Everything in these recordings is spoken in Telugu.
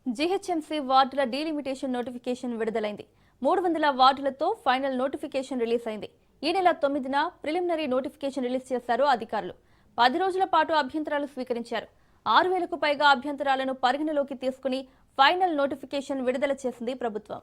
జీహెచ్ఎంసీ వార్డుల డీలిమిటేషన్ నోటిఫికేషన్ విడుదలైంది. 300 వార్డులతో ఫైనల్ నోటిఫికేషన్ రిలీజ్ అయింది. ఈ నెల 9న ప్రిలిమినరీ నోటిఫికేషన్ రిలీజ్ చేశారు అధికారులు. 10 రోజుల పాటు అభ్యంతరాలు స్వీకరించారు. 6000కు పైగా అభ్యంతరాలను పరిగణలోకి తీసుకుని ఫైనల్ నోటిఫికేషన్ విడుదల చేసింది ప్రభుత్వం.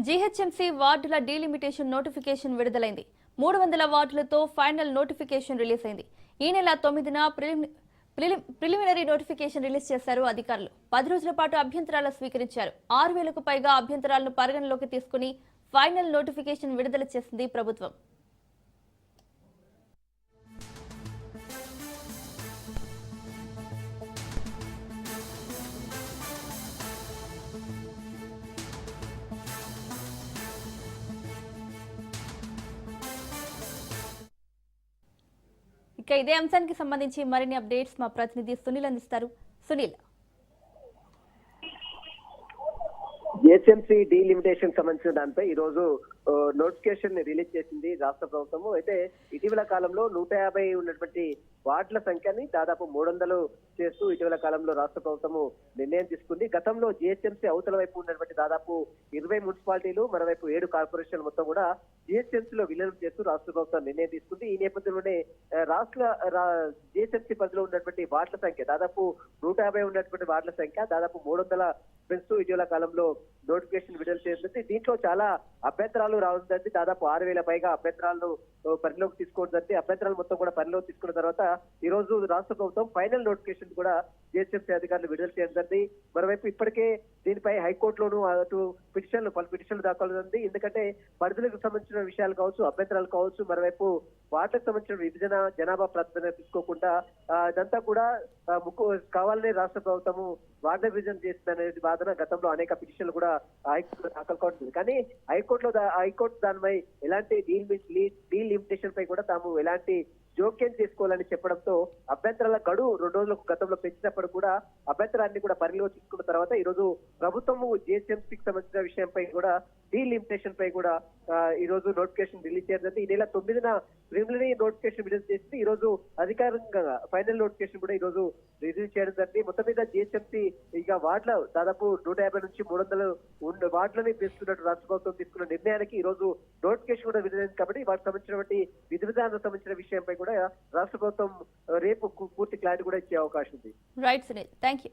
జీహెచ్ఎంసీ వార్డుల డీలిమిటేషన్ నోటిఫికేషన్ విడుదలైంది. 300 వార్డులతో ఫైనల్ నోటిఫికేషన్ రిలీజ్ అయింది. ఈ నెల 9న ప్రిలిమినరీ నోటిఫికేషన్ రిలీజ్ చేశారు అధికారులు. 10 రోజుల పాటు అభ్యంతరాలు స్వీకరించారు. 6000కు పైగా అభ్యంతరాలను పరిగణలోకి తీసుకుని ఫైనల్ నోటిఫికేషన్ విడుదల చేసింది ప్రభుత్వం. ఇక ఇదే అంశానికి సంబంధించి మరిన్ని అప్డేట్స్ మా ప్రతినిధి సునీల్ అందిస్తారు. సునీల్, జిహెచ్ఎంసీ డీలిమిటేషన్ సంబంధించిన దానిపై ఈ రోజు నోటిఫికేషన్ రిలీజ్ చేసింది రాష్ట్ర ప్రభుత్వము. అయితే ఇటీవల కాలంలో 150 ఉన్నటువంటి వార్డుల సంఖ్యని దాదాపు 300 చేస్తూ ఇటీవల కాలంలో రాష్ట్ర ప్రభుత్వము నిర్ణయం తీసుకుంది. గతంలో జిహెచ్ఎంసీ అవతల వైపు ఉన్నటువంటి దాదాపు 20 మున్సిపాలిటీలు, మరోవైపు 7 కార్పొరేషన్లు మొత్తం కూడా జిహెచ్ఎంసీలో విలీనం చేస్తూ రాష్ట్ర ప్రభుత్వం నిర్ణయం తీసుకుంది. ఈ నేపథ్యంలోనే జిహెచ్ఎంసీ పరిధిలో ఉన్నటువంటి వార్డుల సంఖ్య దాదాపు 150 ఉన్నటువంటి వార్డుల సంఖ్య దాదాపు 300 పెంచుతూ ఇటీవల కాలంలో నోటిఫికేషన్ విడుదల చేస్తుంది. దీంట్లో చాలా అభ్యంతరాలు రావడం దాదాపు 6000 పైగా అభ్యంతరాలను పరిలోకి తీసుకోవడం జరిగింది. అభ్యంతరాలు మొత్తం కూడా పరిలోకి తీసుకున్న తర్వాత ఈ రోజు రాష్ట్ర ప్రభుత్వం ఫైనల్ నోటిఫికేషన్ కూడా జిహెచ్ఎంసీ అధికారులు విడుదల చేయడం జరిగింది. మరోవైపు ఇప్పటికే దీనిపై హైకోర్టులోనూ అటు పలు పిటిషన్లు దాఖలు జరిగింది. ఎందుకంటే పరిధులకు సంబంధించిన విషయాలు కావచ్చు, అభ్యంతరాలు కావచ్చు, మరోవైపు వాటికి సంబంధించిన విభజన జనాభా ప్రాతిపదికన తీసుకోకుండా ఇదంతా కూడా కావాలనే రాష్ట్ర ప్రభుత్వము వార్డు విభజన చేసిందనే వాదన గతంలో అనేక పిటిషన్లు కూడా హైకోర్టులో దాఖలు కావట్లేదు. కానీ హైకోర్టు దానిపై ఎలాంటి డీలిమిటేషన్ పై కూడా తాము ఎలాంటి జోక్యం చేసుకోవాలని చెప్పడంతో అభ్యంతరాల గడువు 2 రోజులకు గతంలో పెంచినప్పుడు కూడా అభ్యంతరాన్ని కూడా పరిలోకి తీసుకున్న తర్వాత ఈ రోజు ప్రభుత్వము జిహెచ్ఎంసీకి సంబంధించిన విషయంపై కూడా డీలిమిటేషన్ పై కూడా ఈ రోజు నోటిఫికేషన్ రిలీజ్ చేయడం. ఈ నెల 9న ప్రిలిమినరీ నోటిఫికేషన్ విడుదల చేసి ఈ రోజు అధికారికంగా ఫైనల్ నోటిఫికేషన్ కూడా ఈ రోజు రిలీజ్ చేయడం జరిగింది. మొత్తం మీద జిహెచ్ఎంసీ ఇక వార్డుల దాదాపు 150 నుంచి 300 వార్డులని పెంచుతున్నట్టు రాష్ట్ర ప్రభుత్వం తీసుకున్న నిర్ణయానికి ఈ రోజు నోటిఫికేషన్ కూడా విడుదలైంది. కాబట్టి వాటికి సంబంధించినటువంటి విధి విధానాలకు సంబంధించిన విషయంపై కూడా రాష్ట్ర ప్రభుత్వం రేపు పూర్తి క్లారిటీ కూడా ఇచ్చే అవకాశం ఉంది. Right Sunil, thank you.